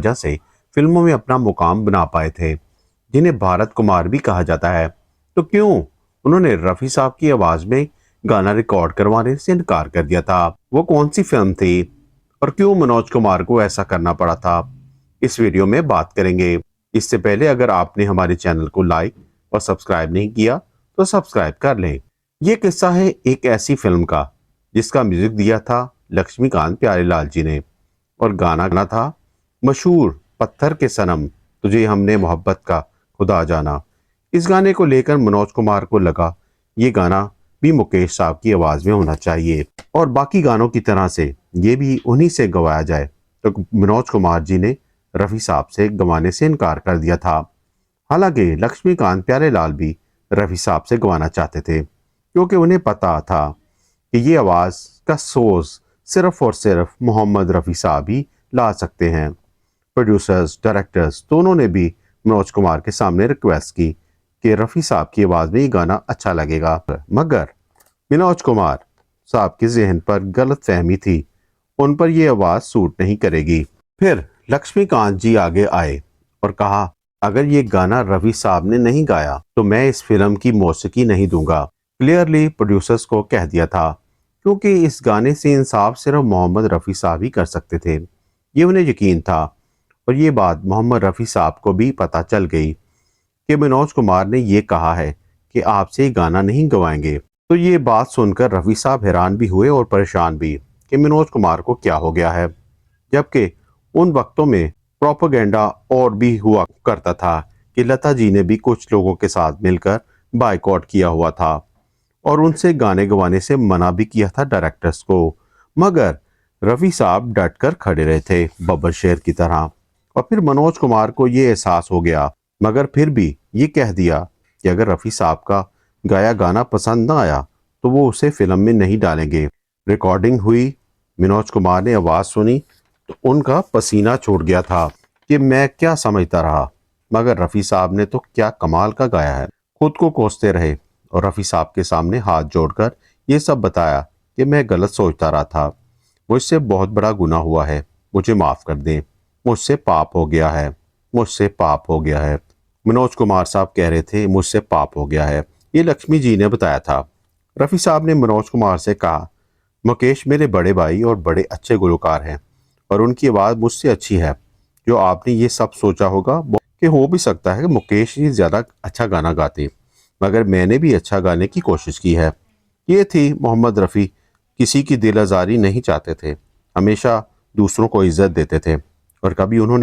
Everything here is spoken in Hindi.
वजह से फिल्मों में अपना मुकाम बना पाए थे, जिन्हें भारत कुमार भी कहा जाता है। तो क्यों उन्होंने रफ़ी साहब की आवाज़ में गाना रिकॉर्ड करवाने से इनकार कर दिया था? वो कौन सी फिल्म थी और क्यों मनोज कुमार को ऐसा करना पड़ा था? इस वीडियो में बात करेंगे। इससे पहले अगर आपने हमारे चैनल को लाइक और सब्सक्राइब नहीं किया तो सब्सक्राइब कर लें। ये किस्सा है एक ऐसी फिल्म का जिसका म्यूजिक दिया था लक्ष्मीकांत प्यारेलाल जी ने, और गाना था मशहूर पत्थर के सनम तुझे हमने मोहब्बत का खुदा जाना। इस गाने को लेकर मनोज कुमार को लगा ये गाना भी मुकेश साहब की आवाज़ में होना चाहिए और बाकी गानों की तरह से ये भी उन्हीं से गवाया जाए। तो मनोज कुमार जी ने रफ़ी साहब से गवाने से इनकार कर दिया था। हालांकि लक्ष्मीकांत प्यारेलाल भी रफ़ी साहब से गवाना चाहते थे, क्योंकि उन्हें पता था कि ये आवाज़ का सोर्स सिर्फ और सिर्फ मोहम्मद रफ़ी साहब ही ला सकते हैं। प्रोड्यूसर्स, डायरेक्टर्स दोनों ने भी मनोज कुमार के सामने रिक्वेस्ट की कि रफ़ी साहब की आवाज़ में ये गाना अच्छा लगेगा, मगर मनोज कुमार साहब के जहन पर गलत फहमी थी, उन पर यह आवाज़ सूट नहीं करेगी। फिर लक्ष्मीकांत जी आगे आए और कहा, अगर ये गाना रफ़ी साहब ने नहीं गाया तो मैं इस फिल्म की मौसीकी नहीं दूंगा। क्लियरली प्रोड्यूसर्स को कह दिया था, क्योंकि इस गाने से इंसाफ सिर्फ मोहम्मद रफ़ी साहब ही कर सकते थे। ये उन्हें यकीन था और ये बात मोहम्मद रफ़ी साहब को भी पता चल गई कि मनोज कुमार ने ये कहा है कि आपसे गाना नहीं गवाएंगे। तो ये बात सुनकर रफ़ी साहब हैरान भी हुए और परेशान भी कि मनोज कुमार को क्या हो गया है, जबकि उन वक्तों में प्रोपेगेंडा और भी हुआ करता था कि लता जी ने भी कुछ लोगों के साथ मिलकर बायकॉट किया हुआ था और उनसे गाने गवाने से मना भी किया था डायरेक्टर्स को, मगर रफ़ी साहब डट कर खड़े रहे थे बब्बर शेर की तरह। और फिर मनोज कुमार को ये एहसास हो गया, मगर फिर भी ये कह दिया कि अगर रफ़ी साहब का गाया गाना पसंद ना आया तो वो उसे फिल्म में नहीं डालेंगे। रिकॉर्डिंग हुई, मनोज कुमार ने आवाज़ सुनी तो उनका पसीना छूट गया था कि मैं क्या समझता रहा, मगर रफ़ी साहब ने तो क्या कमाल का गाया है। खुद को कोसते रहे और रफ़ी साहब के सामने हाथ जोड़कर ये सब बताया कि मैं गलत सोचता रहा था, मुझसे बहुत बड़ा गुनाह हुआ है, मुझे माफ़ कर दें, मुझसे पाप हो गया है, मुझसे पाप हो गया है। मनोज कुमार साहब कह रहे थे मुझसे पाप हो गया है, ये लक्ष्मी जी ने बताया था। रफ़ी साहब ने मनोज कुमार से कहा, मुकेश मेरे बड़े भाई और बड़े अच्छे गुलकार हैं और उनकी आवाज़ मुझसे अच्छी है। जो आपने ये सब सोचा होगा कि हो भी सकता है कि मुकेश ही ज़्यादा अच्छा गाना गाते, मगर मैंने भी अच्छा गाने की कोशिश की है। ये थी मोहम्मद रफ़ी किसी की दिल आज़ारी नहीं चाहते थे, हमेशा दूसरों को इज़्ज़त देते थे और कभी उन्होंने